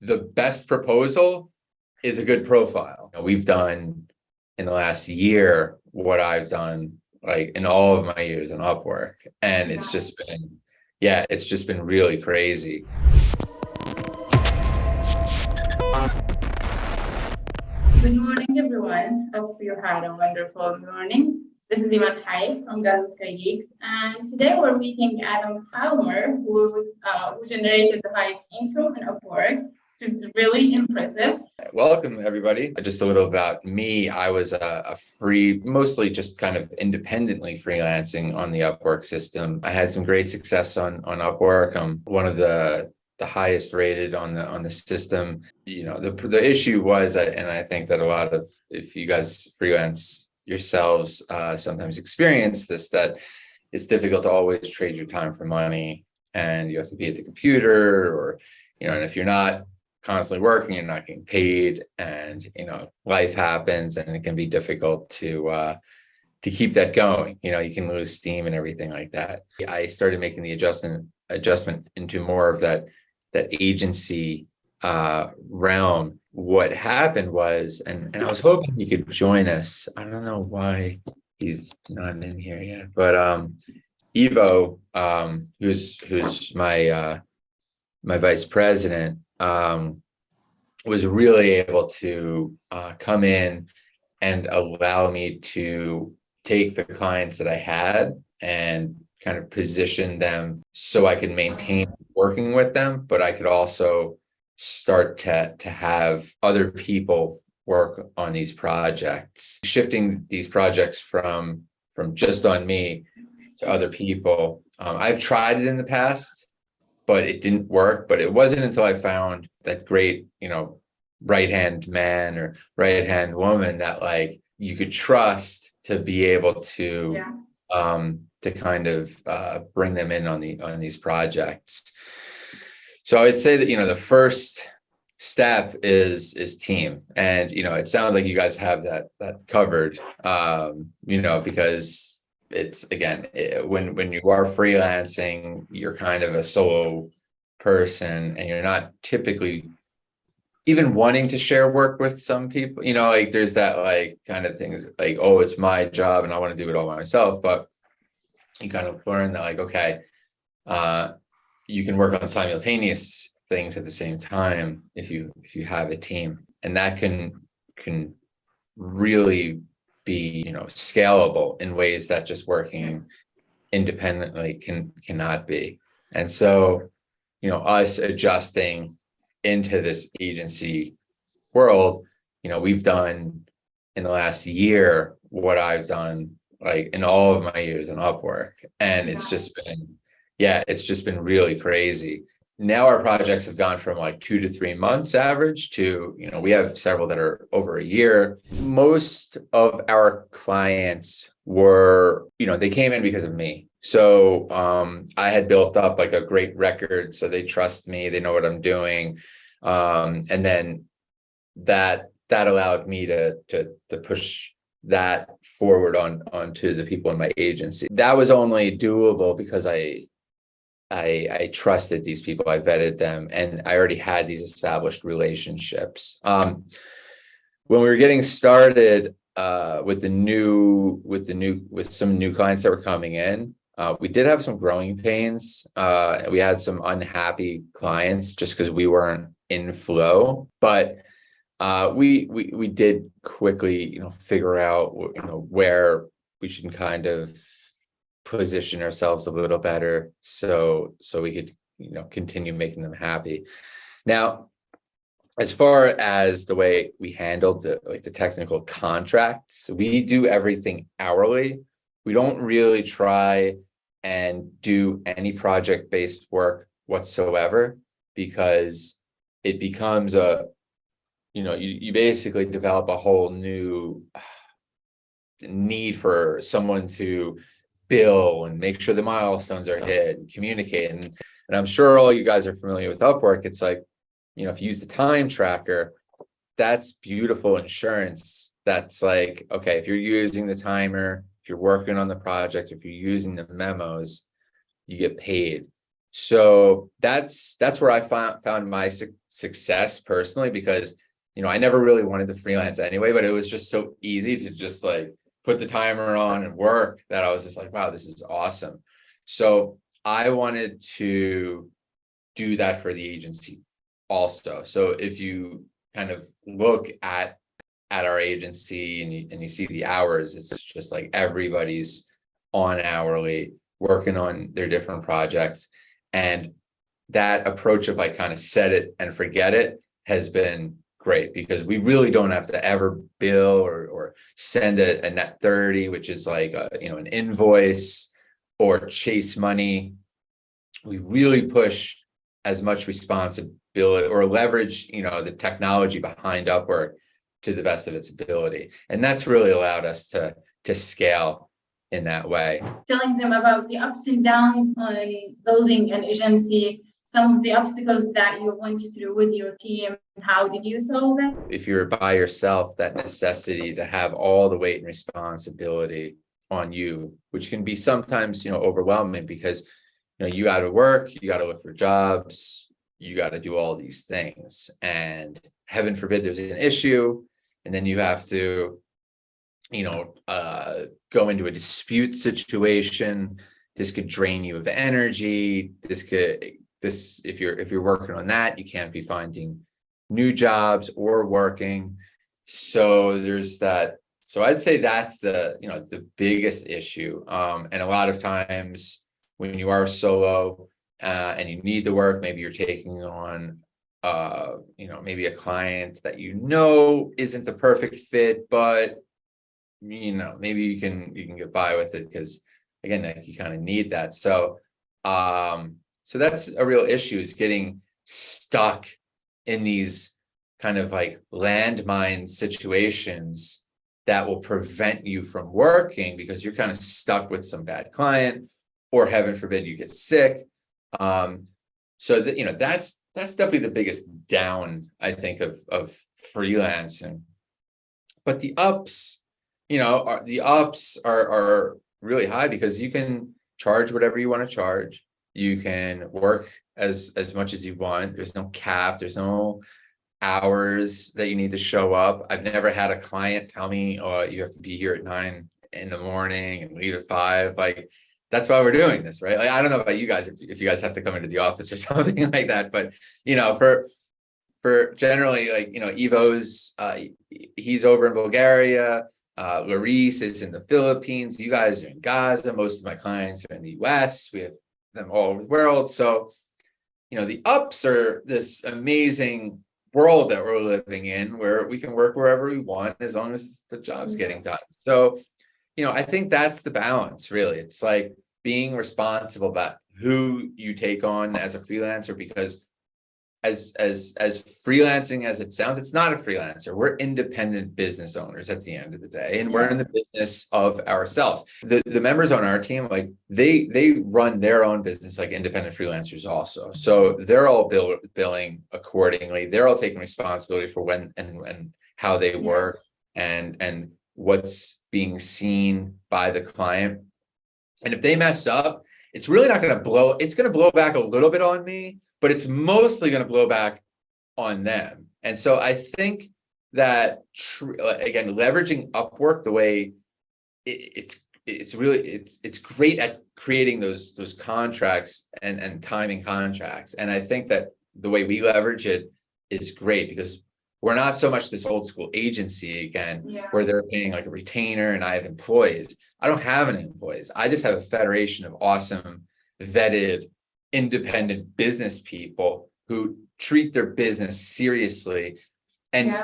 the best proposal is a good profile. We've done in the last year what I've done like in all of my years in Upwork. And it's just been, yeah, it's just been really crazy. Good morning, everyone. Hope you had a wonderful morning. This is Iman Hai from Gulf Sky Geeks, and today we're meeting Adam Palmer, who generated the highest income in Upwork, which is really impressive. Welcome, everybody. Just a little about me. I was a free, mostly just kind of independently freelancing on the Upwork system. I had some great success on Upwork. I'm one of the highest rated on the system. You know, the issue was, and I think that a lot of, if you guys freelance yourselves sometimes experience this, that it's difficult to always trade your time for money, and you have to be at the computer, or, you know, and if you're not constantly working, you're not getting paid, and, you know, life happens and it can be difficult to keep that going. You know, you can lose steam and everything like that. I started making the adjustment into more of that agency realm. What happened was, and I was hoping he could join us. I don't know why he's not in here yet, but Evo, who's my vice president, was really able to come in and allow me to take the clients that I had and kind of position them so I could maintain working with them, but I could also start to have other people work on these projects, shifting these projects from just on me to other people. I've tried it in the past, but it didn't work. But it wasn't until I found that great, you know, right-hand man or right-hand woman that like you could trust to be able to kind of bring them in on these projects. So I would say that, you know, the first step is team. And, you know, it sounds like you guys have that covered, you know, because it's, again, when you are freelancing, you're kind of a solo person, and you're not typically even wanting to share work with some people. You know, like there's that like kind of things like, oh, it's my job and I want to do it all by myself. But you kind of learn that like, okay, you can work on simultaneous things at the same time if you have a team, and that can really be, you know, scalable in ways that just working independently cannot be. And so, you know, us adjusting into this agency world, you know, we've done in the last year what I've done like in all of my years in Upwork, and it's just been, yeah, it's just been really crazy. Now our projects have gone from like 2 to 3 months average to, you know, we have several that are over a year. Most of our clients were, you know, they came in because of me. So I had built up like a great record, so they trust me, they know what I'm doing. And then that allowed me to push that forward onto the people in my agency. That was only doable because I trusted these people, I vetted them, and I already had these established relationships. When we were getting started with some new clients that were coming in, we did have some growing pains. We had some unhappy clients just because we weren't in flow, but we did quickly, you know, figure out, you know, where we should kind of position ourselves a little better so we could, you know, continue making them happy. Now, as far as the way we handled the technical contracts, we do everything hourly. We don't really try and do any project-based work whatsoever, because it becomes you know, you basically develop a whole new need for someone to bill and make sure the milestones are hit and communicate. And I'm sure all you guys are familiar with Upwork. It's like, you know, if you use the time tracker, that's beautiful insurance. That's like, okay, if you're using the timer, if you're working on the project, if you're using the memos, you get paid. So that's where I found my success personally, because I never really wanted to freelance anyway, but it was just so easy to just like put the timer on and work, that I was just like, wow, this is awesome. So I wanted to do that for the agency also. So if you kind of look at our agency and you see the hours, it's just like everybody's on hourly, working on their different projects. And that approach of like kind of set it and forget it has been great, because we really don't have to ever bill or send a net 30, which is like an invoice, or chase money. We really push as much responsibility or leverage the technology behind Upwork to the best of its ability, and that's really allowed us to scale in that way. Telling them about the ups and downs on building an agency, some of the obstacles that you went through with your team, how did you solve it? If you're by yourself, that necessity to have all the weight and responsibility on you, which can be sometimes overwhelming, because you got to work, you got to look for jobs, you got to do all these things, and heaven forbid there's an issue, and then you have to go into a dispute situation. This could drain you of energy. If you're working on that, you can't be finding new jobs or working. So there's that. So I'd say that's the biggest issue. And a lot of times when you are solo and you need the work, maybe you're taking on maybe a client that isn't the perfect fit, but maybe you can get by with it, because again, like, you kind of need that. So so that's a real issue, is getting stuck in these kind of like landmine situations that will prevent you from working, because you're kind of stuck with some bad client, or heaven forbid you get sick. So that that's definitely the biggest down, I think, of freelancing. But the ups, are really high, because you can charge whatever you want to charge. You can work as much as you want. There's no cap. There's no hours that you need to show up. I've never had a client tell me, oh, you have to be here at 9 in the morning and leave at 5. Like, that's why we're doing this, right? Like, I don't know about you guys, if you guys have to come into the office or something like that, but for generally, like, Ivo's, he's over in Bulgaria. Larice is in the Philippines. You guys are in Gaza. Most of my clients are in the US. We have them all over the world. So, the ups are this amazing world that we're living in, where we can work wherever we want as long as the job's getting done. So, I think that's the balance, really. It's like being responsible about who you take on as a freelancer, because as freelancing as it sounds, it's not a freelancer. We're independent business owners at the end of the day, and we're in the business of ourselves. The members on our team, like, they run their own business like independent freelancers also. So they're all billing accordingly. They're all taking responsibility for when and how they work, and what's being seen by the client. And if they mess up, it's really not going to blow. It's going to blow back a little bit on me, but it's mostly going to blow back on them. And so I think that again, leveraging Upwork the way it's great at creating those contracts and timing contracts. And I think that the way we leverage it is great, because we're not so much this old school agency again, where they're paying like a retainer and I have employees. I don't have any employees. I just have a federation of awesome, vetted, independent business people who treat their business seriously. And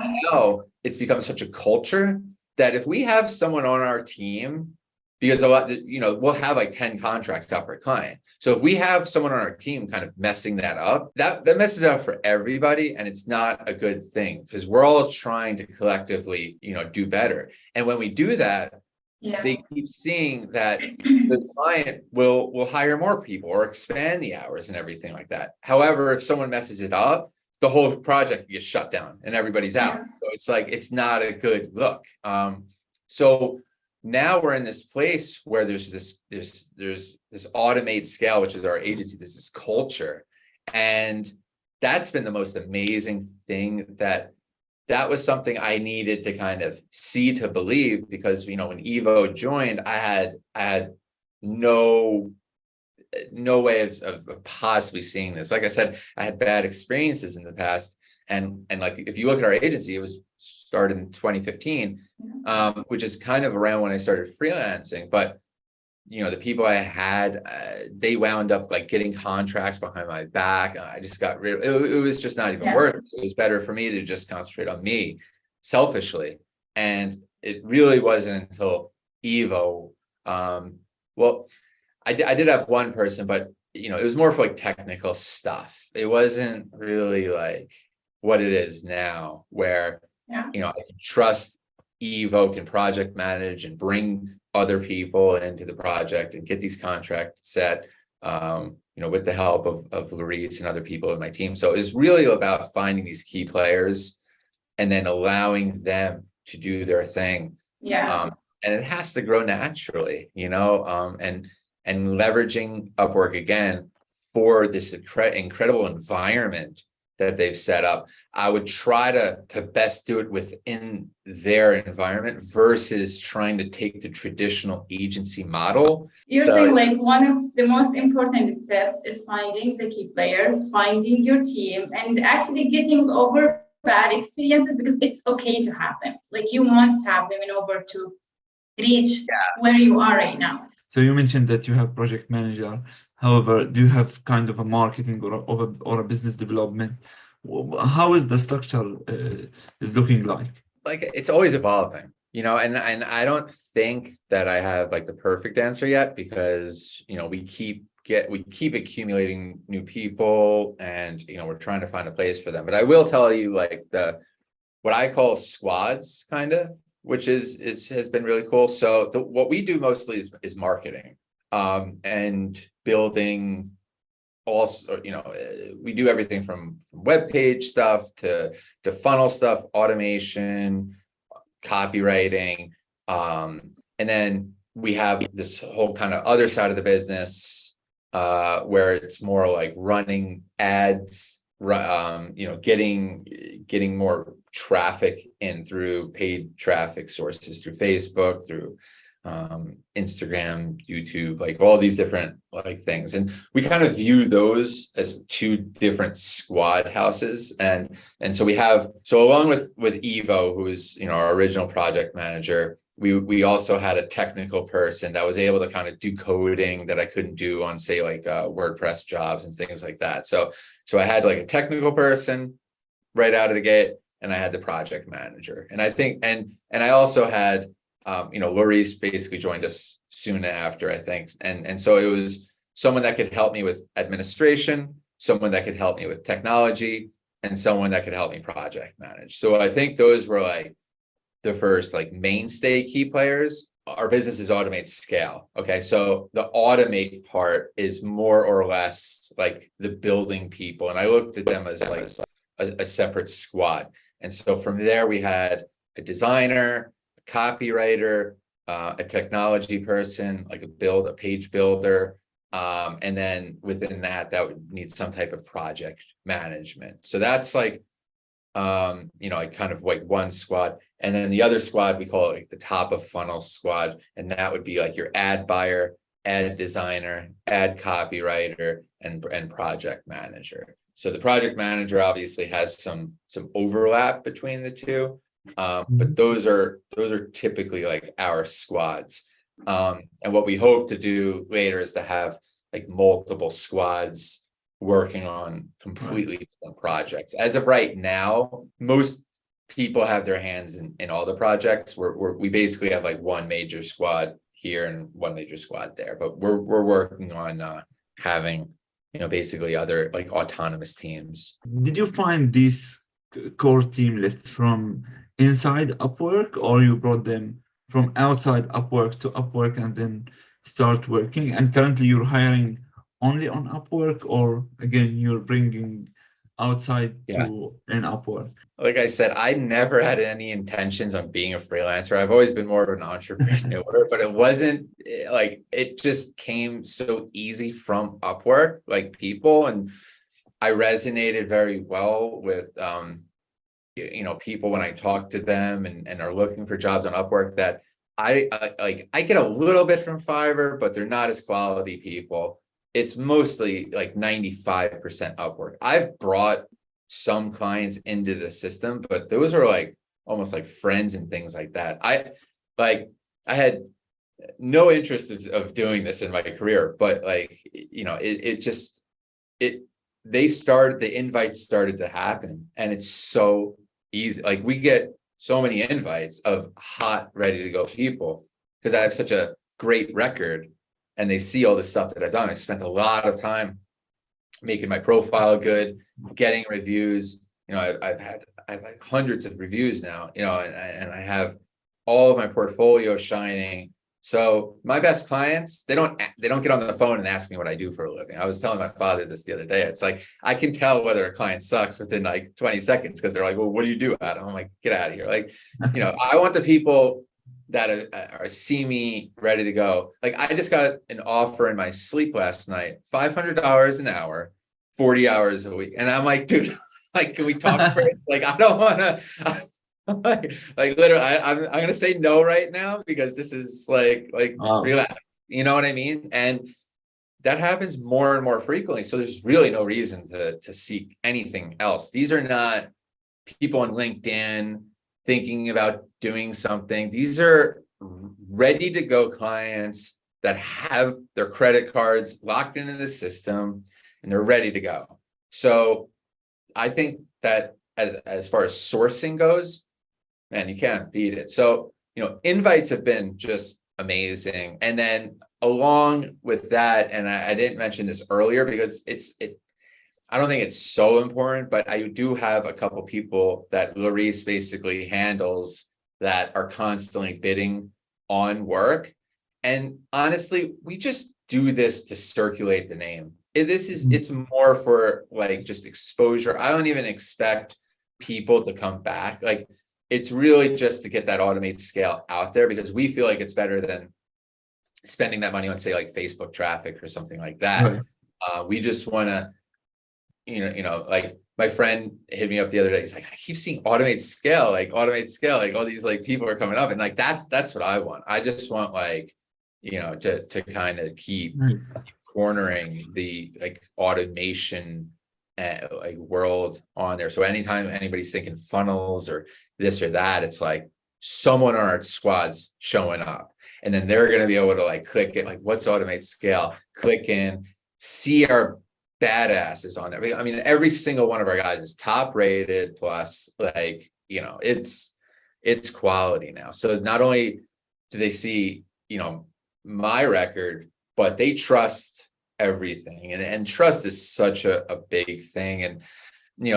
it's become such a culture that if we have someone on our team, because we'll have like 10 contracts out for a client. So if we have someone on our team kind of messing that up, that messes it up for everybody. And it's not a good thing, because we're all trying to collectively, do better. And when we do that, they keep seeing that the client will hire more people or expand the hours and everything like that. However, if someone messes it up, the whole project gets shut down and everybody's out. So it's like, it's not a good look. So now we're in this place where there's this automate scale, which is our agency, there's this culture. And that's been the most amazing thing, that was something I needed to kind of see to believe, because, you know, when Evo joined, I had no way of possibly seeing this. Like I said, I had bad experiences in the past. And like, if you look at our agency, it was started in 2015, which is kind of around when I started freelancing. But, you know, the people I had, they wound up like getting contracts behind my back. I just got rid of it. It was just not even worth it. It was better for me to just concentrate on me selfishly. And it really wasn't until Evo. Well, I did have one person, but, you know, it was more for like technical stuff. It wasn't really like what it is now, where, you know, I can trust Evo can project manage and bring other people into the project and get these contracts set, you know, with the help of Larice and other people in my team. So it's really about finding these key players and then allowing them to do their thing. And it has to grow naturally, you know, and leveraging Upwork again for this incredible environment that they've set up. I would try to best do it within their environment versus trying to take the traditional agency model. You're saying like one of the most important steps is finding the key players, finding your team, and actually getting over bad experiences, because it's okay to have them. Like, you must have them in order to reach where you are right now. So you mentioned that you have project manager. However, do you have kind of a marketing or a business development? How is the structure is looking like? Like, it's always evolving, you know, and I don't think that I have like the perfect answer yet, because, you know, we keep accumulating new people, and, you know, we're trying to find a place for them. But I will tell you, like, what I call squads, kind of, which has been really cool. So what we do mostly is marketing, and building. Also, you know, we do everything from web page stuff to funnel stuff, automation, copywriting, and then we have this whole kind of other side of the business, where it's more like running ads, you know, getting more traffic in through paid traffic sources, through Facebook, through Instagram, YouTube, like all these different like things. And we kind of view those as two different squad houses. And so along with Evo, who is, you know, our original project manager, we also had a technical person that was able to kind of do coding that I couldn't do on, say, like WordPress jobs and things like that. So I had like a technical person right out of the gate, and I had the project manager. And I think, and I also had, you know, Larice basically joined us soon after, I think. And so it was someone that could help me with administration, someone that could help me with technology, and someone that could help me project manage. So I think those were like the first like mainstay key players. Our business is automate scale. Okay. So the automate part is more or less like the building people. And I looked at them as like a separate squad. And so from there, we had a designer, copywriter, a technology person, like a page builder, and then within that would need some type of project management. So that's like, you know, like kind of like one squad. And then the other squad, we call it like the top of funnel squad, and that would be like your ad buyer, ad designer, ad copywriter, and project manager. So the project manager obviously has some overlap between the two. But those are typically like our squads. And what we hope to do later is to have like multiple squads working on completely different projects. As of right now, most people have their hands in all the projects. We basically have like one major squad here and one major squad there, but we're working on having, you know, basically other like autonomous teams. Did you find this core team list from inside Upwork, or you brought them from outside Upwork to Upwork and then start working? And currently you're hiring only on Upwork, or again, you're bringing outside Yeah. to in Upwork? Like I said, I never had any intentions on being a freelancer. I've always been more of an entrepreneur, but it wasn't like it just came so easy from Upwork, like people, and I resonated very well with people when I talk to them and are looking for jobs on Upwork that I get a little bit from Fiverr, but they're not as quality people. It's mostly like 95% Upwork. I've brought some clients into the system, but those are like almost like friends and things like that. I had no interest of doing this in my career, but like, the invites started to happen, and it's so easy. Like we get so many invites of hot, ready to go people because I have such a great record and they see all the stuff that I've done. I spent a lot of time making my profile good, getting reviews. I've had like hundreds of reviews now, and I have all of my portfolio shining. So my best clients, they don't get on the phone and ask me what I do for a living. I was telling my father this the other day. It's like, I can tell whether a client sucks within like 20 seconds because they're like, well, what do you do, Adam? I'm like, get out of here. Like, I want the people that are see me ready to go. Like I just got an offer in my sleep last night, $500 an hour, 40 hours a week. And I'm like, dude, like, can we talk first? Like, I don't want to, like literally, I'm gonna say no right now because this is like relax. You know what I mean? And that happens more and more frequently. So there's really no reason to seek anything else. These are not people on LinkedIn thinking about doing something. These are ready to go clients that have their credit cards locked into the system and they're ready to go. So I think that as far as sourcing goes, man, you can't beat it. So, invites have been just amazing. And then along with that, and I didn't mention this earlier because I don't think it's so important, but I do have a couple people that Larice basically handles that are constantly bidding on work. And honestly, we just do this to circulate the name. It's more for like just exposure. I don't even expect people to come back. Like, it's really just to get that automated scale out there because we feel like it's better than spending that money on, say, like Facebook traffic or something like that. Right. We just want to, like my friend hit me up the other day. He's like, I keep seeing automated scale, like all these like people are coming up. And like, that's what I want. I just want like, to kind of keep cornering the like automation like world on there. So anytime anybody's thinking funnels or this or that, it's like someone on our squad's showing up and then they're going to be able to like click it, like what's automate scale, click in, see our badasses on there. I mean, every single one of our guys is top rated plus like, it's quality now. So not only do they see, my record, but they trust everything. And trust is such a big thing. And,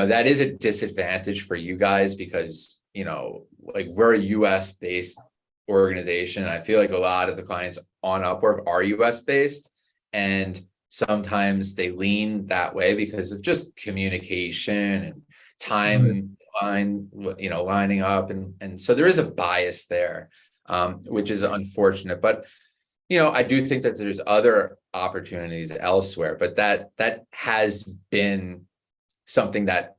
that is a disadvantage for you guys because, like we're a US based organization. I feel like a lot of the clients on Upwork are US based and sometimes they lean that way because of just communication and lining up. And so there is a bias there, which is unfortunate, but I do think that there's other opportunities elsewhere, but that has been something that,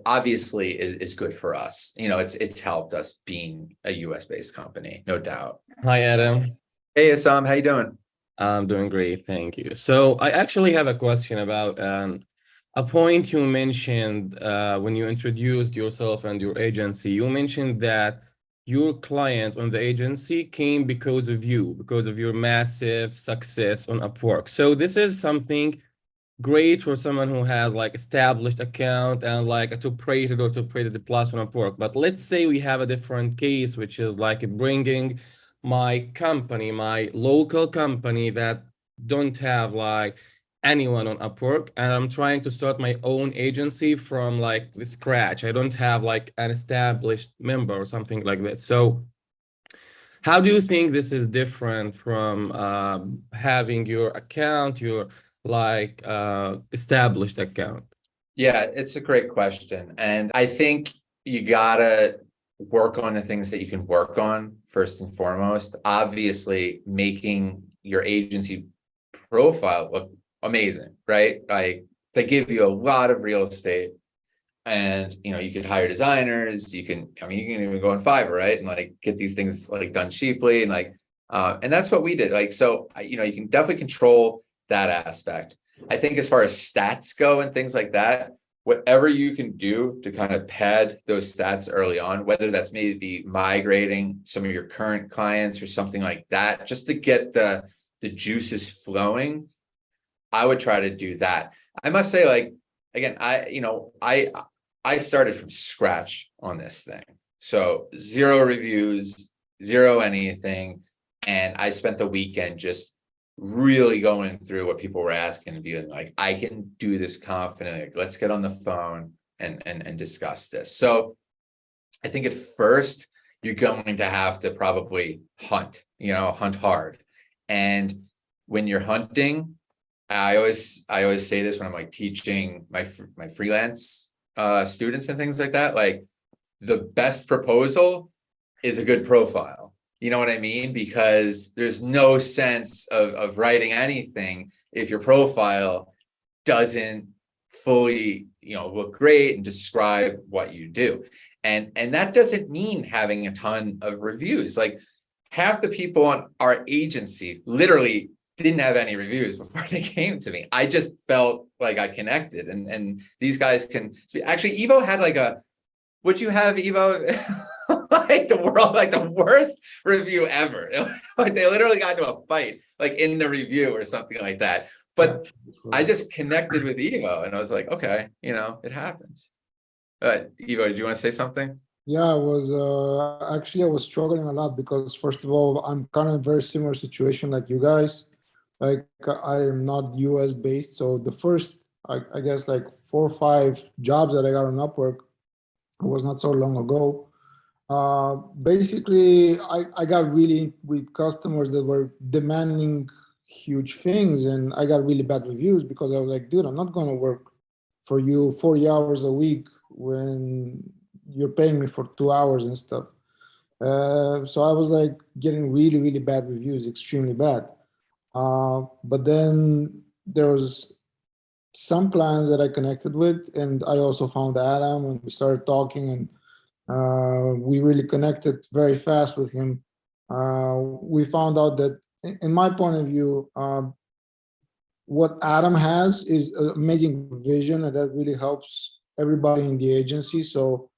obviously is good for us. It's helped us being a US based company, no doubt. Hi, Adam. Hey, Assam, how you doing? I'm doing great, thank you. So I actually have a question about a point you mentioned when you introduced yourself and your agency. You mentioned that your clients on the agency came because of you, because of your massive success on Upwork. So this is something great for someone who has like established account and like a top-rated or top-rated plus on Upwork. But let's say we have a different case, which is like bringing my company, my local company that don't have like anyone on Upwork, and I'm trying to start my own agency from like the scratch. I don't have like an established member or something like that. So how do you think this is different from having your account, your like established account? Yeah, it's a great question. And I think you gotta work on the things that you can work on first and foremost. Obviously, making your agency profile look amazing, right? Like they give you a lot of real estate and you could hire designers, you can, I mean, you can even go on Fiverr, right? And like get these things like done cheaply and like and that's what we did. Like so you can definitely control that aspect. I think as far as stats go and things like that, whatever you can do to kind of pad those stats early on, whether that's maybe migrating some of your current clients or something like that, just to get the juices flowing, I would try to do that. I must say, like, again, I started from scratch on this thing. So 0 reviews, 0 anything. And I spent the weekend just really going through what people were asking and being like, I can do this confidently. Like, let's get on the phone and discuss this. So I think at first you're going to have to probably hunt hard. And when you're hunting, I always say this when I'm like teaching my freelance students and things like that, like the best proposal is a good profile. You know what I mean? Because there's no sense of writing anything if your profile doesn't fully, look great and describe what you do. And that doesn't mean having a ton of reviews. Like half the people on our agency literally didn't have any reviews before they came to me. I just felt like I connected and these guys can speak. Actually, Evo had like would you have Evo like the worst review ever. Like they literally got into a fight like in the review or something like that. But I just connected with Evo and I was like, okay, it happens. Evo, did you want to say something? Yeah, I was actually I was struggling a lot because first of all, I'm kind of in a very similar situation like you guys. Like I am not US based, so the first I guess like 4 or 5 jobs that I got on Upwork was not so long ago. Basically, I got really with customers that were demanding huge things, and I got really bad reviews because I was like, dude, I'm not going to work for you 40 hours a week when you're paying me for 2 hours and stuff. So I was like getting really, really bad reviews, extremely bad. But then there was some clients that I connected with, and I also found Adam, and we started talking, and we really connected very fast with him. We found out that, in my point of view, what Adam has is an amazing vision, and that really helps everybody in the agency. So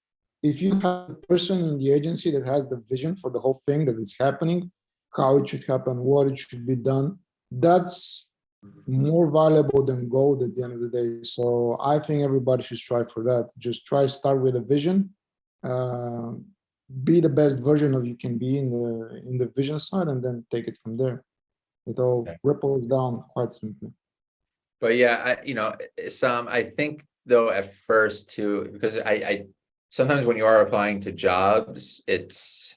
if you have a person in the agency that has the vision for the whole thing that is happening, how it should happen, what it should be done, that's more valuable than gold at the end of the day. So I think everybody should strive for that. Just try to start with a vision, be the best version of you can be in the vision side, and then take it from there. It all ripples down quite simply. But yeah, I think though at first too, because I sometimes when you are applying to jobs, it's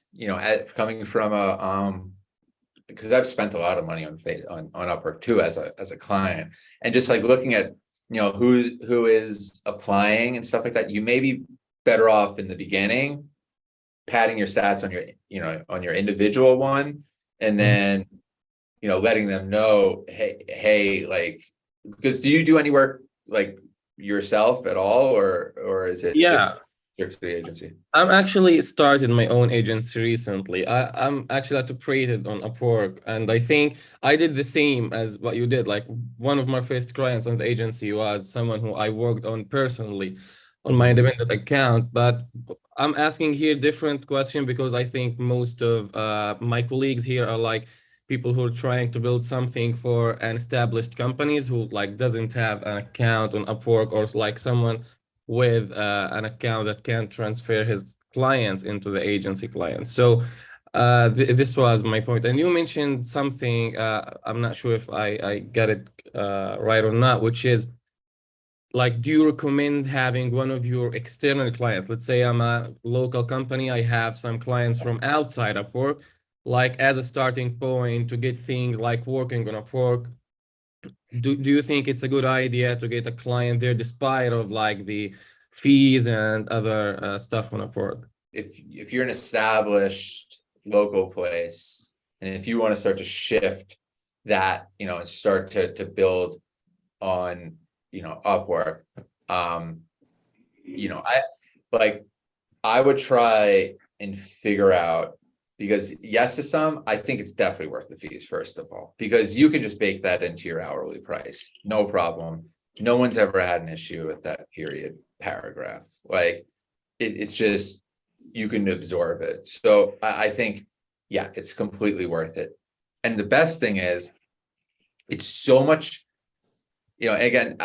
coming from because I've spent a lot of money on Upwork too as a client, and just like looking at who is applying and stuff like that, you may be better off in the beginning padding your stats on your individual one, and then letting them know, hey, like, because do you do any work like yourself at all, or is it just strictly agency? I'm actually started my own agency recently. I'm actually operated on Upwork, and I think I did the same as what you did. Like one of my first clients on the agency was someone who I worked on personally on my independent account. But I'm asking here different question because I think most of my colleagues here are like people who are trying to build something for an established companies who like doesn't have an account on Upwork, or like someone with an account that can transfer his clients into the agency clients. So this was my point. And you mentioned something, I'm not sure if I got it right or not, which is like, do you recommend having one of your external clients? Let's say I'm a local company, I have some clients from outside Upwork, like as a starting point to get things like working on Upwork. do you think it's a good idea to get a client there despite of like the fees and other stuff on Upwork? If you're an established local place, and if you want to start to shift that, and start to build on, Upwork, I would try and figure out, because yes, to some, I think it's definitely worth the fees, first of all, because you can just bake that into your hourly price, no problem. No one's ever had an issue with that period paragraph. Like it's just, you can absorb it. So I think, yeah, it's completely worth it. And the best thing is, it's so much, again,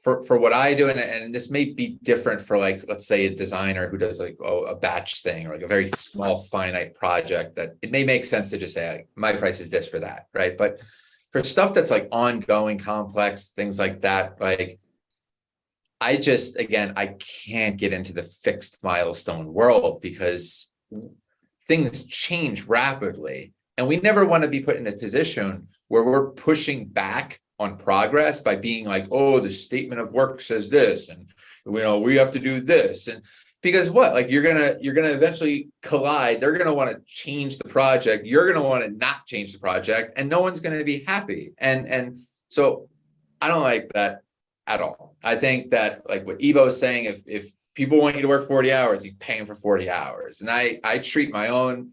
for what I do, and this may be different for, like, let's say a designer who does like a batch thing, or like a very small finite project, that it may make sense to just say, like, my price is this for that, right? But for stuff that's like ongoing, complex, things like that, like I can't get into the fixed milestone world because things change rapidly. And we never want to be put in a position where we're pushing back on progress by being like, oh, the statement of work says this, and we have to do this. And because what, like, you're gonna eventually collide. They're gonna want to change the project, you're gonna want to not change the project, and no one's gonna be happy. And so I don't like that at all. I think that, like what Ivo is saying, if people want you to work 40 hours, you pay them for 40 hours. And I treat my own,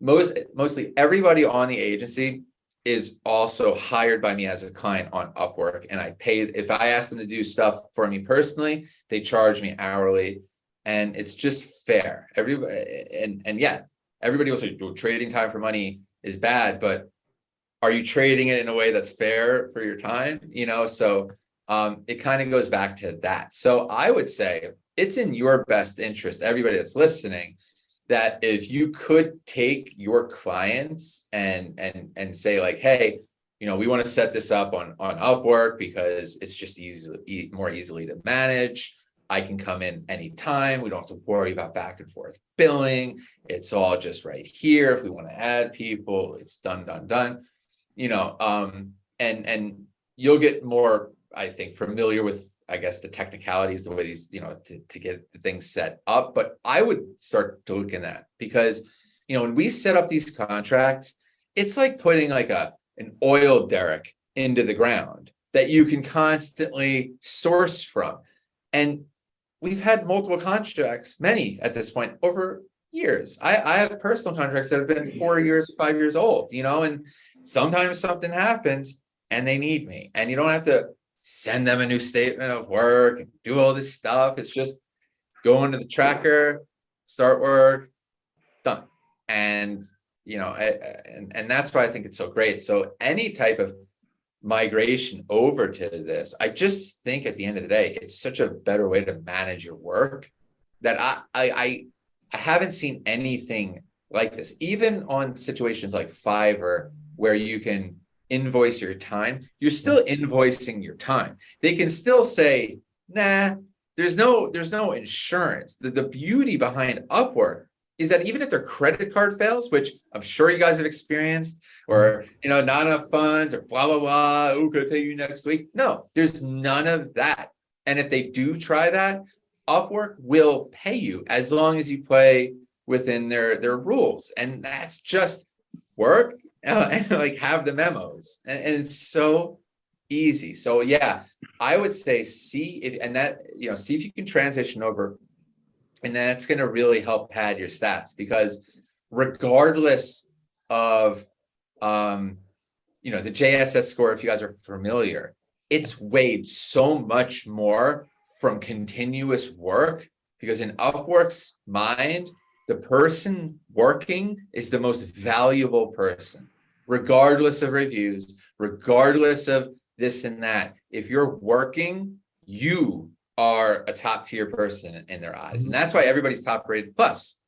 mostly everybody on the agency is also hired by me as a client on Upwork. And I pay, if I ask them to do stuff for me personally, they charge me hourly. And it's just fair. Everybody, and yeah, everybody will say, trading time for money is bad, but are you trading it in a way that's fair for your time? So it kind of goes back to that. So I would say it's in your best interest, everybody that's listening, that if you could take your clients and say, like, hey, we want to set this up on Upwork because it's just more easily to manage. I can come in anytime. We don't have to worry about back and forth billing. It's all just right here. If we want to add people, it's done. And you'll get more, I think, familiar with, I guess, the technicalities, the way these, to get the things set up. But I would start to look in that, because, when we set up these contracts, it's like putting like an oil derrick into the ground that you can constantly source from. And we've had multiple contracts, many at this point, over years. I have personal contracts that have been 4 years, 5 years old, and sometimes something happens and they need me, and you don't have to send them a new statement of work and do all this stuff. It's just go into the tracker, start work, done. And, and that's why I think it's so great. So any type of migration over to this, I just think at the end of the day, it's such a better way to manage your work that I haven't seen anything like this, even on situations like Fiverr, where you can invoice your time. You're still invoicing your time. They can still say, nah, there's no insurance. The beauty behind Upwork is that even if their credit card fails, which I'm sure you guys have experienced, or, not enough funds, or blah, blah, blah, who could pay you next week? No, there's none of that. And if they do try that, Upwork will pay you as long as you play within their rules. And that's just work and like have the memos. And it's so easy. So yeah, I would say see if you can transition over. And that's going to really help pad your stats, because regardless of, the JSS score, if you guys are familiar, it's weighed so much more from continuous work, because in Upwork's mind, the person working is the most valuable person, regardless of reviews, regardless of this and that. If you're working, you are a top tier person in their eyes. And that's why everybody's top rated plus.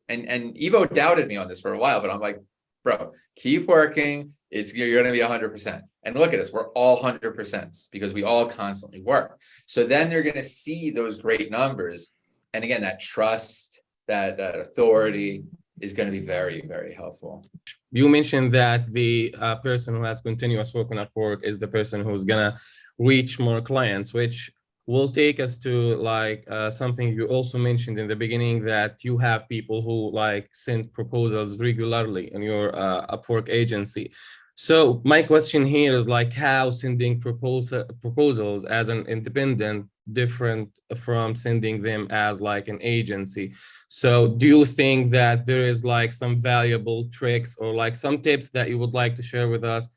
And Evo doubted me on this for a while, but I'm like, bro, keep working. You're going to be 100%. And look at us, we're all 100% because we all constantly work. So then they're going to see those great numbers. And again, that trust, that authority, is going to be very, very helpful. You mentioned that the person who has continuous work on Upwork is the person who's gonna reach more clients, which will take us to like something you also mentioned in the beginning, that you have people who like send proposals regularly in your Upwork agency. So my question here is like, how sending proposals as an independent different from sending them as like an agency? So do you think that there is like some valuable tricks or like some tips that you would like to share with us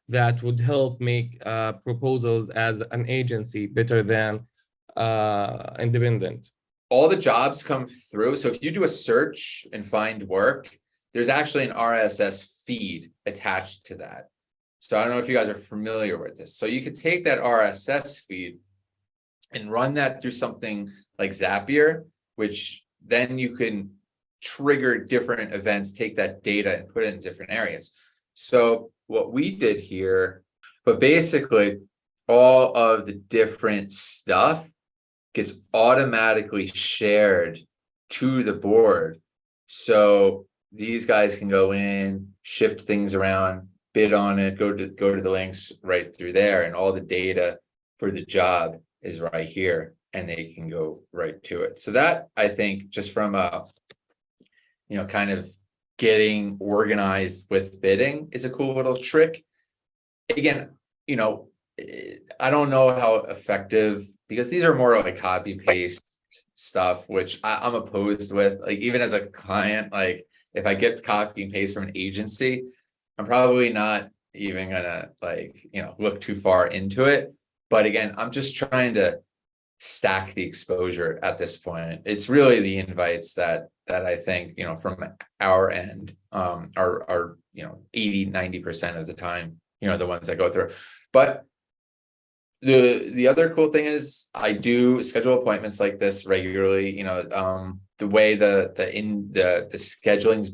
that would help make proposals as an agency better than independent? All the jobs come through. So if you do a search and find work, there's actually an RSS feed attached to that. So I don't know if you guys are familiar with this. So you could take that RSS feed and run that through something like Zapier, which then you can trigger different events, take that data and put it in different areas. So what we did here, but basically all of the different stuff gets automatically shared to the board. So these guys can go in, shift things around, bid on it, go to the links right through there, and all the data for the job is right here, and they can go right to it. So that, I think, just from a, kind of getting organized with bidding is a cool little trick. Again, I don't know how effective, because these are more like copy paste stuff, which I'm opposed with. Like, even as a client, like if I get copy and paste from an agency, I'm probably not even gonna look too far into it. But again, I'm just trying to stack the exposure at this point. It's really the invites that I think, from our end, are 80-90% of the time, the ones that go through. But the other cool thing is I do schedule appointments like this regularly. The way the scheduling's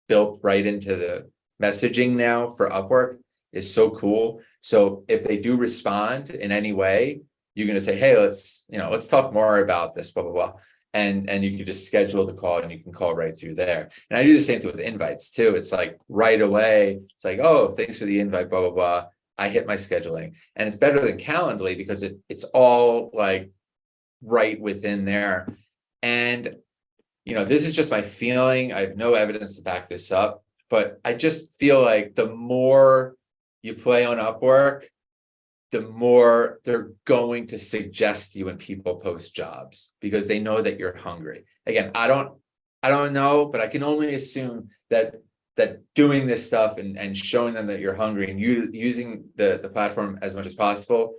built right into the messaging now for Upwork is so cool. So if they do respond in any way, you're going to say, hey, let's talk more about this, blah, blah, blah. And you can just schedule the call, and you can call right through there. And I do the same thing with invites too. It's like right away, it's like, oh, thanks for the invite, blah, blah, blah. I hit my scheduling, and it's better than Calendly because it's all like right within there. And, this is just my feeling. I have no evidence to back this up, but I just feel like the more you play on Upwork, the more they're going to suggest you when people post jobs, because they know that you're hungry. Again, I don't know, but I can only assume that doing this stuff and showing them that you're hungry and using the platform as much as possible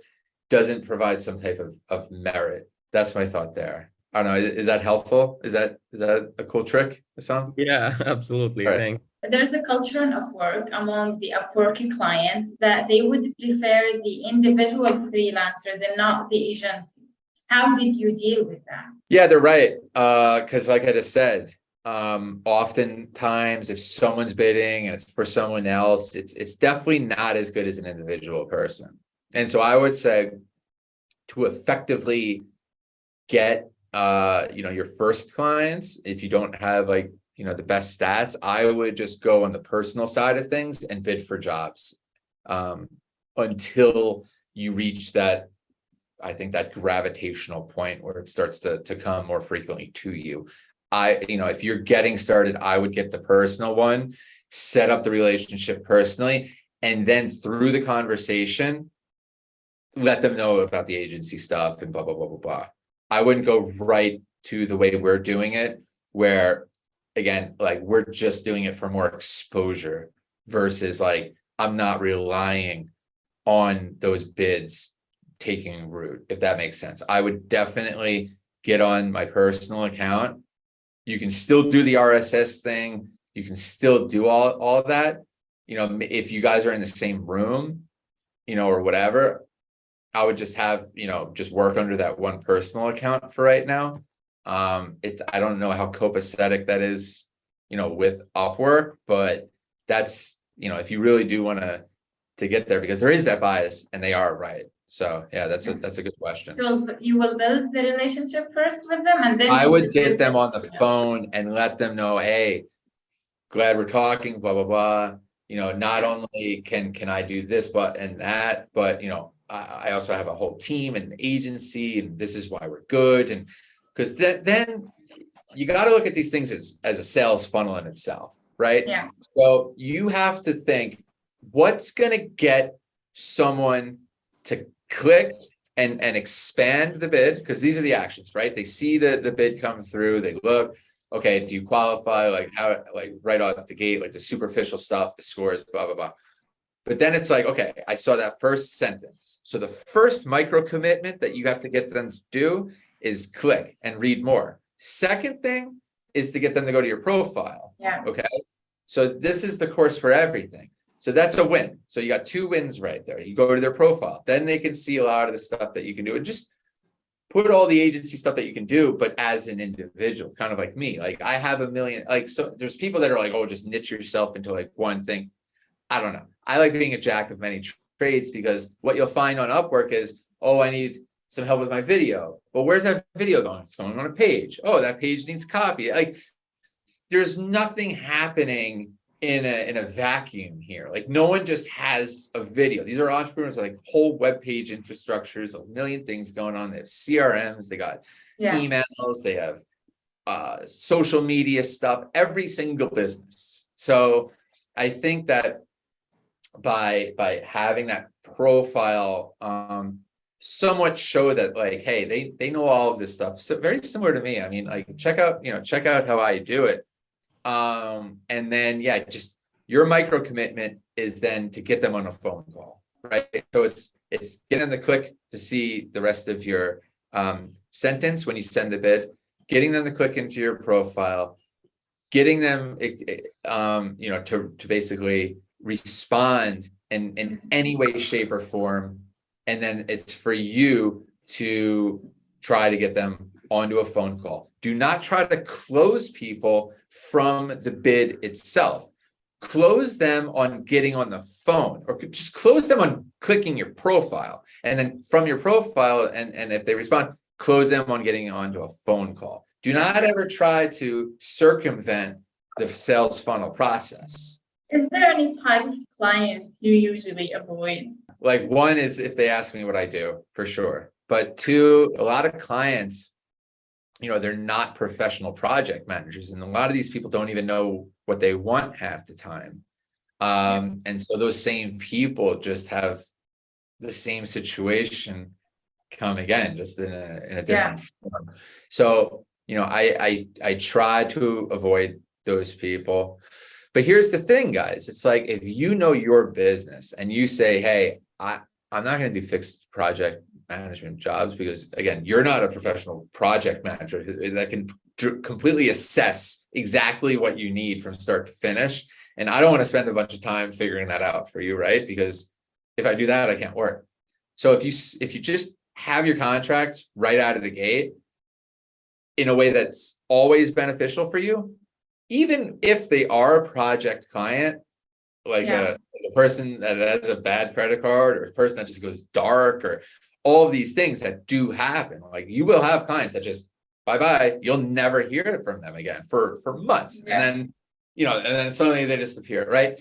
doesn't provide some type of merit. That's my thought there. I don't know. Is that helpful? Is that a cool trick, Hassan? Yeah, absolutely. Right. Thanks. There's a culture in Upwork among the Upworking clients that they would prefer the individual freelancers and not the agency. How did you deal with that? Yeah, they're right. Because like I just said, oftentimes if someone's bidding and it's for someone else, it's definitely not as good as an individual person. And so I would say, to effectively get your first clients, if you don't have the best stats, I would just go on the personal side of things and bid for jobs until you reach that, I think, that gravitational point where it starts to come more frequently to you. If you're getting started, I would get the personal one, set up the relationship personally, and then through the conversation, let them know about the agency stuff and blah, blah, blah, blah, blah. I wouldn't go right to the way we're doing it, where, again, we're just doing it for more exposure versus I'm not relying on those bids taking root, if that makes sense. I would definitely get on my personal account. You can still do the RSS thing. You can still do all of that. If you guys are in the same room, or whatever, I would just have, just work under that one personal account for right now. I don't know how copacetic that is, with Upwork, but that's, if you really do want to get there, because there is that bias and they are right. So yeah, that's a good question. So you will build the relationship first with them, and then I would get them on the phone and let them know, hey, glad we're talking, blah, blah, blah. You know, not only can I do this, but and that, but you know, I also have a whole team and agency, and this is why we're good. And because then you got to look at these things as a sales funnel in itself, right? Yeah. So you have to think, what's going to get someone to click and expand the bid? Because these are the actions, right? They see the bid come through, they look, okay, do you qualify? Like how, like right out the gate, like the superficial stuff, the scores, blah, blah, blah. But then it's like, okay, I saw that first sentence. So the first micro commitment that you have to get them to do is click and read more. Second thing is to get them to go to your profile. Yeah. Okay. So this is the course for everything. So that's a win. So you got 2 wins right there. You go to their profile, then they can see a lot of the stuff that you can do, and just put all the agency stuff that you can do, but as an individual, kind of like me. Like I have a million, like, so there's people that are like, oh, just niche yourself into like one thing. I don't know. I like being a jack of many trades, because what you'll find on Upwork is, oh, I need some help with my video. Well, where's that video going? It's going on a page. Oh, that page needs copy. Like there's nothing happening in a vacuum here. Like no one just has a video. These are entrepreneurs, like whole web page infrastructures, a million things going on. They have CRMs, they got emails, they have social media stuff, every single business. So I think that by having that profile somewhat show that like, hey, they know all of this stuff. So very similar to me. I mean, like check out how I do it. And then, yeah, just your micro commitment is then to get them on a phone call, right? So it's getting them to click to see the rest of your sentence when you send the bid, getting them to click into your profile, getting them, to basically respond in any way, shape, or form. And then it's for you to try to get them onto a phone call. Do not try to close people from the bid itself. Close them on getting on the phone, or just close them on clicking your profile. And then from your profile, and if they respond, close them on getting onto a phone call. Do not ever try to circumvent the sales funnel process. Is there any type of clients you usually avoid? Like one is if they ask me what I do, for sure. But 2, a lot of clients, they're not professional project managers. And a lot of these people don't even know what they want half the time. And so those same people just have the same situation come again, just in a different form. So, I try to avoid those people. But here's the thing, guys. It's like, if you know your business and you say, hey, I'm not going to do fixed project management jobs, because again, you're not a professional project manager that can completely assess exactly what you need from start to finish. And I don't want to spend a bunch of time figuring that out for you, right? Because if I do that, I can't work. So if you just have your contracts right out of the gate in a way that's always beneficial for you, even if they are a project client, like a person that has a bad credit card, or a person that just goes dark, or all of these things that do happen. Like you will have clients that just bye-bye, you'll never hear from them again for months. And then suddenly they disappear, right?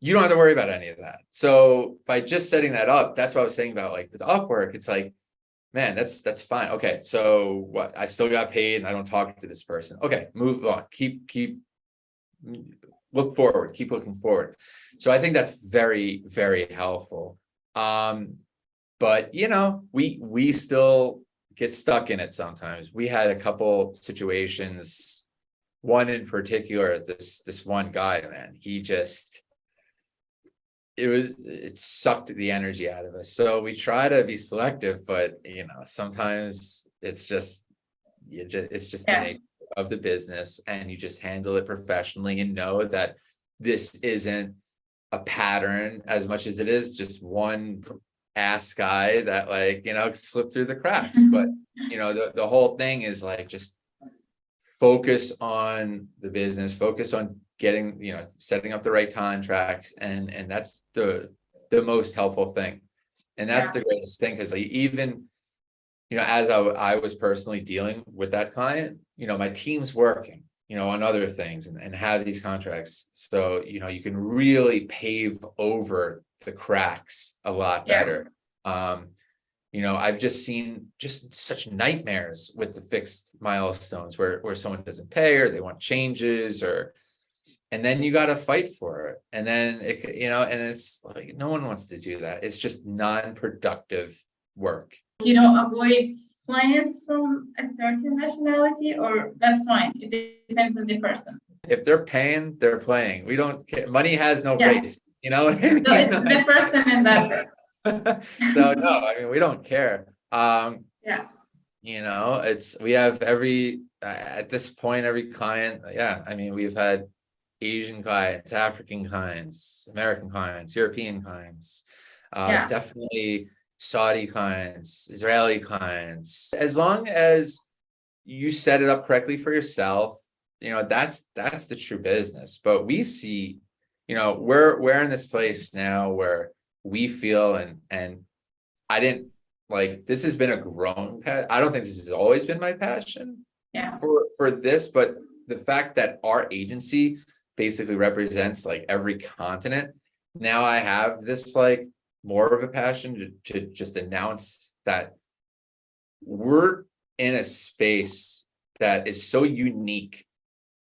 You don't have to worry about any of that. So by just setting that up, that's what I was saying about like with Upwork, it's like, man, that's fine. Okay, so what? I still got paid and I don't talk to this person. Okay, move on. Keep look forward. Keep looking forward. So I think that's very, very helpful. But we still get stuck in it sometimes. We had a couple situations. One in particular, this one guy, man, it sucked the energy out of us. So we try to be selective, but sometimes it's just the nature of the business, and you just handle it professionally and know that this isn't a pattern as much as it is just one ass guy that slipped through the cracks. But the whole thing is like, just focus on the business, focus on getting, setting up the right contracts. And that's the most helpful thing. And that's the greatest thing. Cause even, as I was personally dealing with that client, my team's working, on other things and have these contracts. So, you can really pave over the cracks a lot better. I've just seen just such nightmares with the fixed milestones where someone doesn't pay or they want changes and then you got to fight for it. And then, and it's like, no one wants to do that. It's just non-productive work. Avoid clients from a certain nationality, or that's fine. It depends on the person. If they're paying, they're playing. We don't care. Money has no race. You know what I mean? So it's the person and that's it. So no, I mean, we don't care. We have at this point, every client. Yeah. I mean, we've had Asian clients, African clients, American clients, European clients, definitely Saudi clients, Israeli clients. As long as you set it up correctly for yourself, that's the true business. But we see, we're in this place now where we feel and I didn't this has been a growing passion. I don't think this has always been my passion for this, but the fact that our agency basically represents every continent. Now I have this more of a passion to just announce that we're in a space that is so unique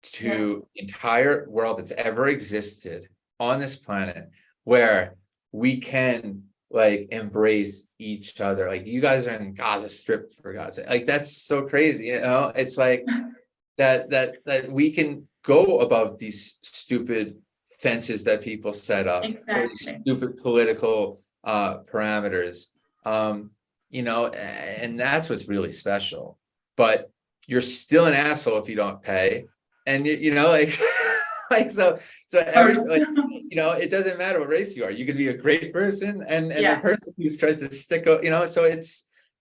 to the entire world that's ever existed on this planet, where we can embrace each other. You guys are in Gaza Strip, for God's sake. That's so crazy. It's that we can go above these stupid fences that people set up, or these stupid political parameters, and that's what's really special. But you're still an asshole if you don't pay, and so it doesn't matter what race you are. You can be a great person and a person who tries to stick up, so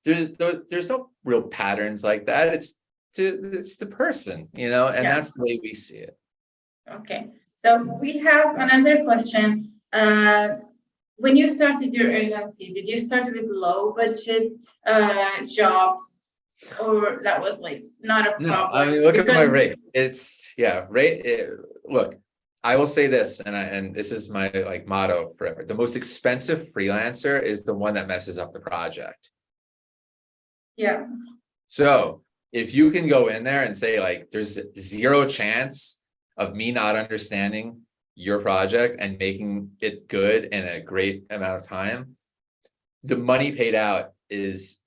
there's no real patterns like that. It's the person, and that's the way we see it. Okay, so we have another question. When you started your agency, did you start with low budget jobs, or that was not a problem? No, I mean, look at my rate. It's rate. Look, I will say this, and this is my motto forever: the most expensive freelancer is the one that messes up the project. Yeah. So if you can go in there and say there's zero chance of me not understanding your project and making it good in a great amount of time, the money paid out is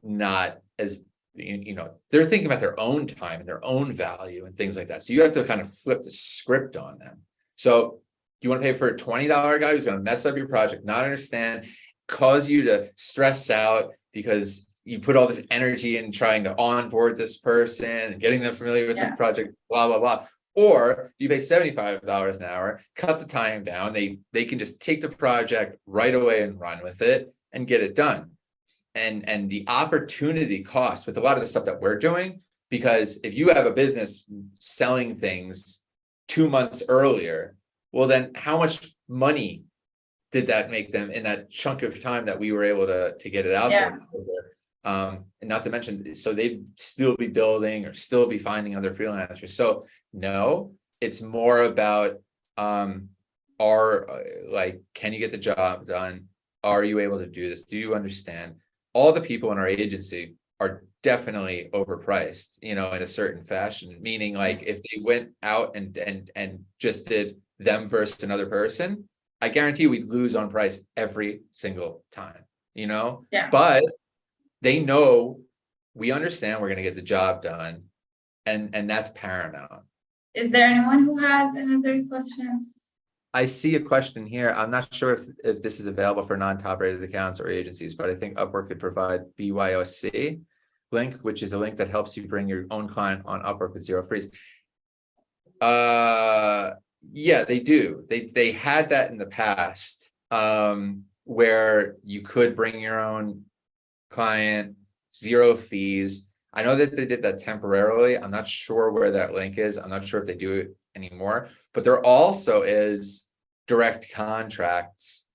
not as, they're thinking about their own time and their own value and things like that. So you have to kind of flip the script on them. So you want to pay for a $20 guy who's going to mess up your project, not understand, cause you to stress out because you put all this energy in trying to onboard this person and getting them familiar with the project, blah, blah, blah. Or you pay $75 an hour, cut the time down. They can just take the project right away and run with it and get it done. And the opportunity cost with a lot of the stuff that we're doing, because if you have a business selling things 2 months earlier, well, then how much money did that make them in that chunk of time that we were able to get it out there? And not to mention, so they'd still be building or still be finding other freelancers. So no, it's more about can you get the job done? Are you able to do this? Do you understand? All the people in our agency are definitely overpriced, in a certain fashion, meaning if they went out and just did them versus another person, I guarantee we'd lose on price every single time, but they know we understand we're going to get the job done, and that's paramount. Is there anyone who has another question? I see a question here. I'm not sure if this is available for non-top rated accounts or agencies, but I think Upwork could provide BYOC link, which is a link that helps you bring your own client on Upwork with zero fees. Yeah, they do. They had that in the past, where you could bring your own client, zero fees. I know that they did that temporarily. I'm not sure where that link is. I'm not sure if they do it anymore, but there also is direct contracts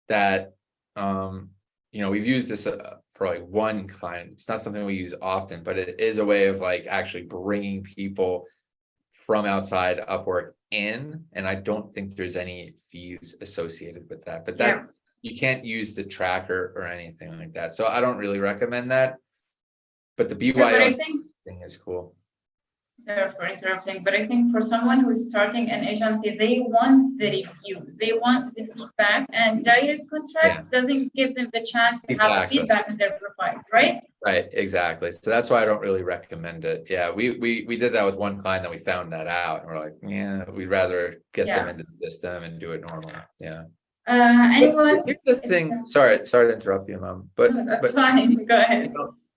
that, we've used this for one client. It's not something we use often, but it is a way of actually bringing people from outside Upwork in, and I don't think there's any fees associated with that. But that you can't use the tracker or anything like that. So I don't really recommend that. But the BYO thing is cool. Sorry for interrupting, but I think for someone who's starting an agency, they want the review, they want the feedback, and direct contracts doesn't give them the chance to have feedback in their profiles, right? Right, exactly. So that's why I don't really recommend it. Yeah, we did that with one client, and we found that out, and we're like, yeah, we'd rather get them into the system and do it normal. Yeah. Anyone? Here's the thing. Sorry to interrupt you, Mom. But that's fine. Go ahead.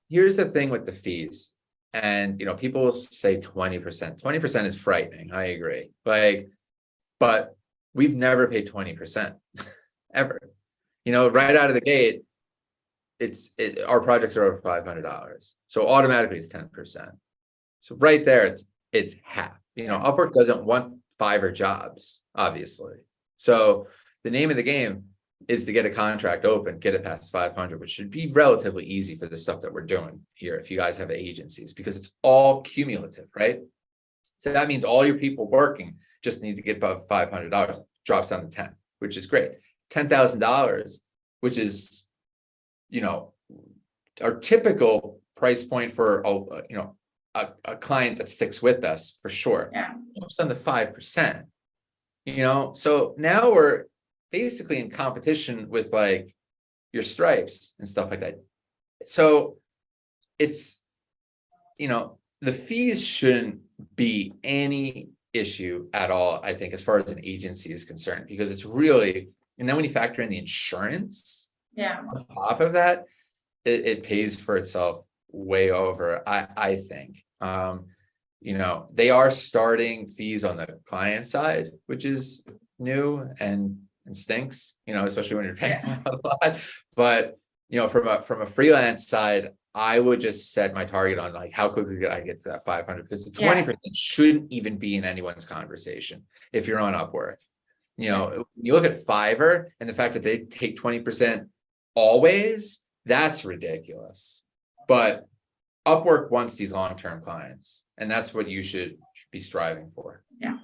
Here's the thing with the fees. And people say 20%. 20% is frightening. I agree. But we've never paid 20% ever. Right out of the gate, our projects are over $500. So automatically it's 10%. So right there, it's half. Upwork doesn't want Fiverr jobs, obviously. So the name of the game is to get a contract open, get it past 500, which should be relatively easy for the stuff that we're doing here if you guys have agencies, because it's all cumulative, right? So that means all your people working just need to get above $500, drops down to 10, which is great. $10,000, which is, our typical price point for, a client that sticks with us for sure. Yeah. Almost on the 5%, so now we're basically in competition with like your Stripes and stuff like that. So it's, the fees shouldn't be any issue at all, I think, as far as an agency is concerned, because it's really, and then when you factor in the insurance on top of that, it pays for itself way over, I think. They are starting fees on the client side, which is new and stinks, especially when you're paying a lot. But from a freelance side, I would just set my target on like how quickly could I get to that 500, because the 20% shouldn't even be in anyone's conversation if you're on Upwork. You look at Fiverr and the fact that they take 20% always, that's ridiculous. But Upwork wants these long-term clients, and that's what you should be striving for. Yeah.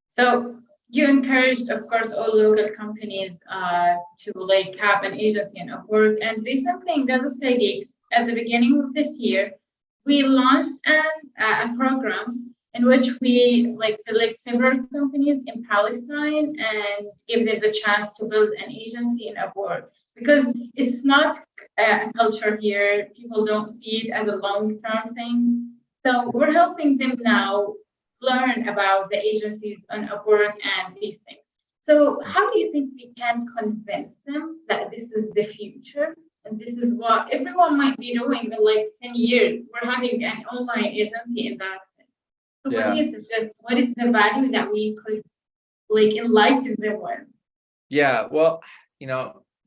So you encouraged, of course, all local companies to have an agency in Upwork. And recently in Gaza Sky Geeks, at the beginning of this year, we launched a program in which we select several companies in Palestine and give them the chance to build an agency in Upwork, because it's not a culture here. People don't see it as a long-term thing. So we're helping them now learn about the agencies on Upwork and these things. So how do you think we can convince them that this is the future and this is what everyone might be doing in 10 years? We're having an online agency in that thing. So what do you suggest? What is the value that we could enlighten them with? Yeah, well,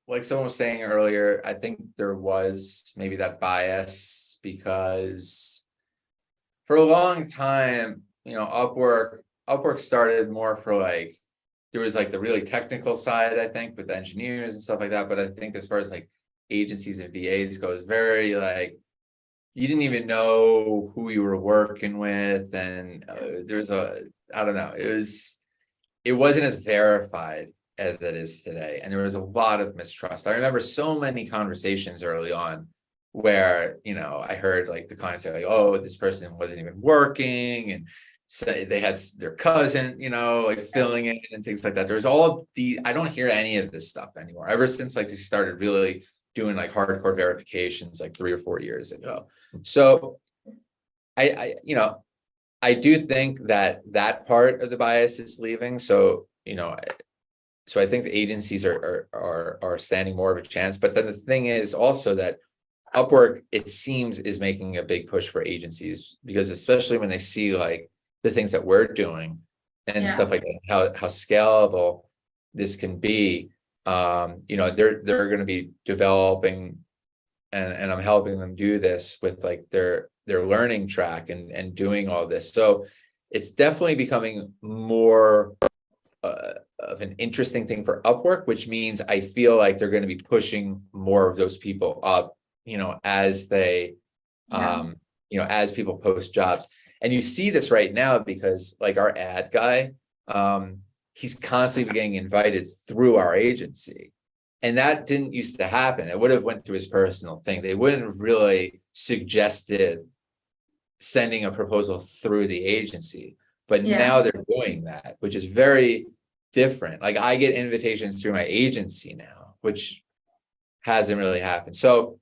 like someone was saying earlier, I think there was maybe that bias because for a long time, Upwork started more for there was the really technical side, I think, with engineers and stuff like that. But I think as far as agencies and VAs goes, very you didn't even know who you were working with. And there's I don't know, it wasn't as verified as it is today. And there was a lot of mistrust. I remember so many conversations early on where, I heard the clients say oh, this person wasn't even working, and say they had their cousin, filling in and things like that. There's I don't hear any of this stuff anymore ever since they started really doing hardcore verifications 3 or 4 years ago. So I do think that part of the bias is leaving. So, so I think the agencies are standing more of a chance. But then the thing is also that Upwork, it seems, is making a big push for agencies, because especially when they see the things that we're doing and stuff like that, how scalable this can be, they're going to be developing, and I'm helping them do this with their learning track and doing all this. So it's definitely becoming more of an interesting thing for Upwork, which means I feel like they're going to be pushing more of those people up, as they, as people post jobs. And you see this right now because like our ad guy, he's constantly getting invited through our agency. And that didn't used to happen. It would have went through his personal thing. They wouldn't have really suggested sending a proposal through the agency. But Yeah. now they're doing that, which is very different. Like I get invitations through my agency now, which hasn't really happened. So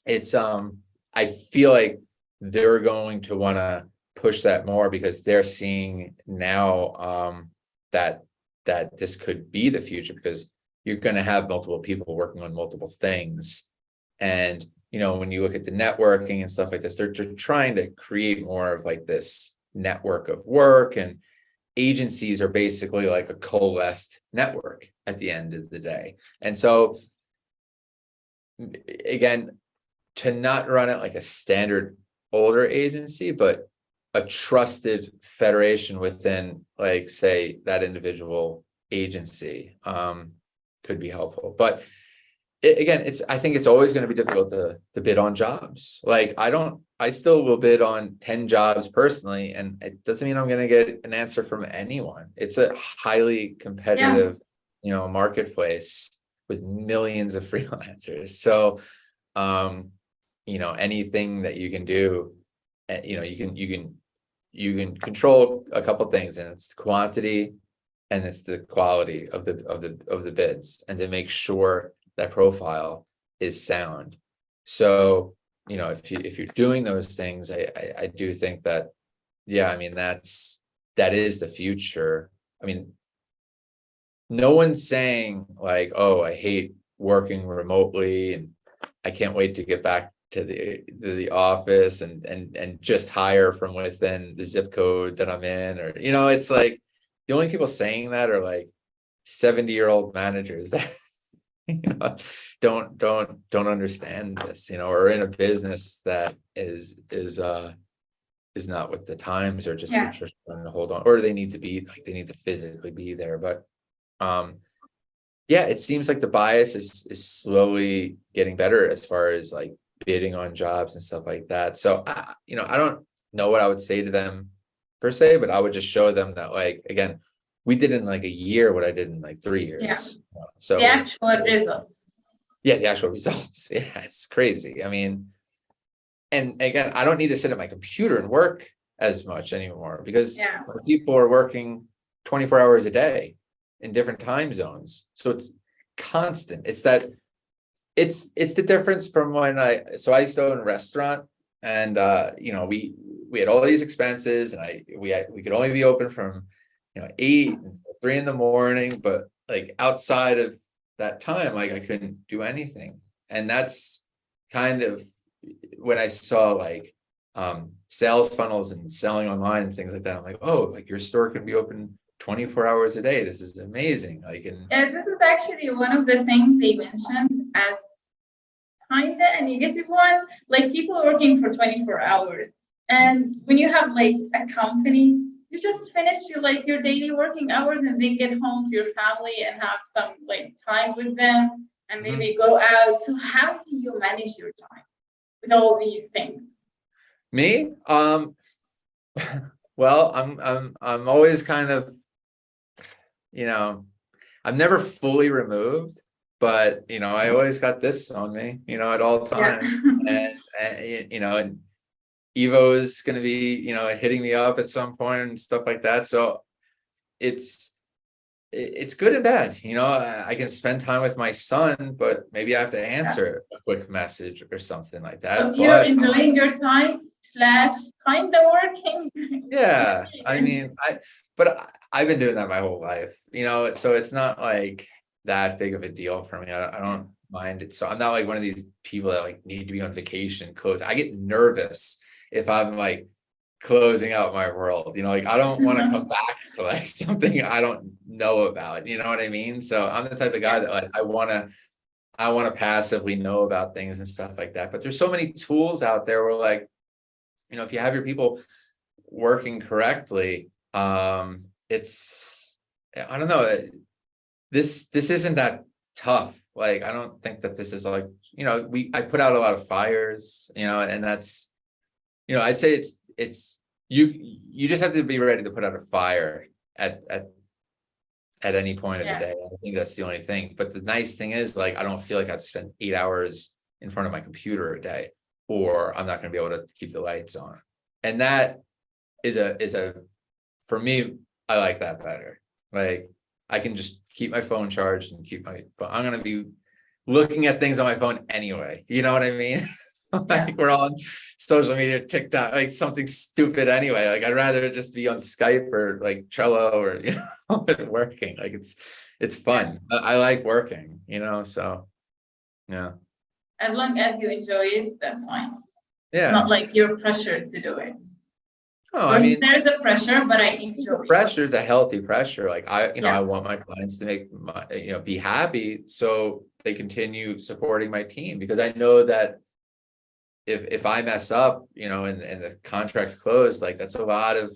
it's I feel like they're going to want to push that more because they're seeing now that this could be the future, because you're going to have multiple people working on multiple things. And you know, when you look at the networking and stuff like this, they're trying to create more of like this network of work, and agencies are basically like a coalesced network at the end of the day. And so again, to not run it like a standard older agency, but a trusted federation within, like, say, that individual agency could be helpful. But again, I think it's always going to be difficult to bid on jobs. Like I still will bid on 10 jobs personally, and it doesn't mean I'm going to get an answer from anyone. It's a highly competitive, you know, marketplace with millions of freelancers. So, you know, anything that you can do, you know, you can control a couple of things, and it's the quantity and it's the quality of the bids, and to make sure that profile is sound. So, you know, if you're doing those things, I do think that, yeah, I mean, that is the future. I mean, no one's saying like, oh, I hate working remotely and I can't wait to get back to the office and just hire from within the zip code that I'm in. Or, you know, it's like the only people saying that are like 70-year-old managers that you know don't understand this, you know, or in a business that is not with the times, or just trying to hold on, or they need to physically be there. But yeah, it seems like the bias is slowly getting better as far as like bidding on jobs and stuff like that. So you know, I don't know what I would say to them per se, but I would just show them that, like, again, we did in like a year what I did in like 3 years. Yeah. So the actual results. Yeah, the actual results. Yeah, it's crazy. I mean, and again, I don't need to sit at my computer and work as much anymore, because people are working 24 hours a day in different time zones. So it's constant. It's the difference from when I used to own a restaurant, and you know, we had all these expenses, and we could only be open from, you know, 8 until 3 in the morning, but like outside of that time, like I couldn't do anything. And that's kind of when I saw like sales funnels and selling online and things like that. I'm like, oh, like your store can be open 24 hours a day. This is amazing. Like, this is actually one of the things they mentioned as kind of a negative one, like people working for 24 hours. And when you have like a company, you just finish your daily working hours and then get home to your family and have some like time with them and maybe go out. So how do you manage your time with all these things? Me? Well, I'm always kind of, you know, I'm never fully removed, but you know, I always got this on me, you know, at all times. And you know, and Evo is going to be, you know, hitting me up at some point and stuff like that. So it's good and bad. You know, I can spend time with my son, but maybe I have to answer a quick message or something like that. So you're enjoying your time / kind of working. Yeah, I mean, I've been doing that my whole life, you know, so it's not like that big of a deal for me. I don't mind it. So I'm not like one of these people that like need to be on vacation close. I get nervous if I'm like closing out my world, you know, like I don't want to come back to like something I don't know about, you know what I mean? So I'm the type of guy that like I want to passively know about things and stuff like that. But there's so many tools out there where, like, you know, if you have your people working correctly, it's, I don't know, this isn't that tough. Like, I don't think that this is like, you know, I put out a lot of fires, you know, and that's, you know, I'd say it's you just have to be ready to put out a fire at any point of the Yeah. day. I think that's the only thing. But the nice thing is, like, I don't feel like I have to spend 8 hours in front of my computer a day, or I'm not going to be able to keep the lights on. And that is a for me, I like that better. Like, I can just keep my phone charged and keep my phone. I'm going to be looking at things on my phone anyway. You know what I mean? Like, we're all on social media, TikTok, like something stupid anyway. Like, I'd rather just be on Skype or like Trello or, you know, working. Like, it's fun. I like working, you know, so yeah. As long as you enjoy it, that's fine. Yeah. Not like you're pressured to do it. Oh, I mean, there's a pressure, but I enjoy it. pressure is a healthy pressure. Like, I Yeah. want my clients to make my, be happy, so they continue supporting my team, because I know that if I mess up, and the contract's closed, like, that's a lot of,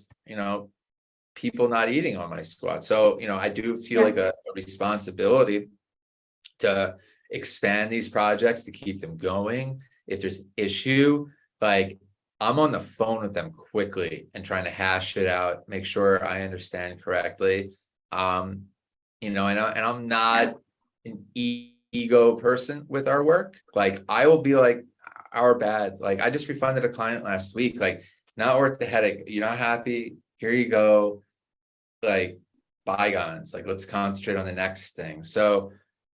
people not eating on my squad. So, I do feel like a responsibility to expand these projects, to keep them going. If there's an issue, like, I'm on the phone with them quickly and trying to hash it out, make sure I understand correctly. And I'm not an ego person with our work. Like, I will be like, our bad. Like, I just refunded a client last week, like, not worth the headache. You're not happy, here you go. Like, bygones, like, let's concentrate on the next thing. So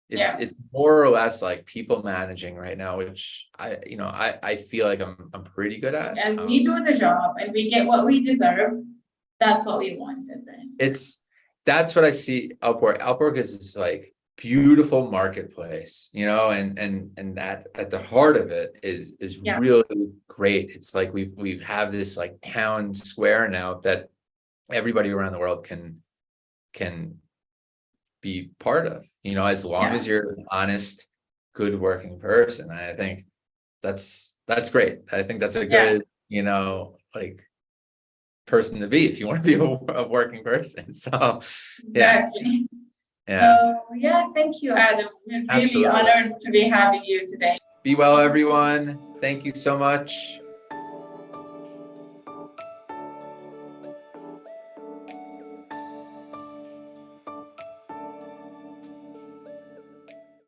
it's more or less like people managing right now, which I feel like I'm pretty good at. As we do the job and we get what we deserve, that's what we want. That's what I see. Upwork is this, like, beautiful marketplace, and that at the heart of it is really great. It's like we have this, like, town square now that everybody around the world can be part of, as long as you're an honest, good working person. And I think that's great. I think that's a good, like, person to be if you want to be a working person. So Exactly. yeah. Thank you, Adam. We're really Absolutely. honored to be having you today. Be well, everyone. Thank you so much.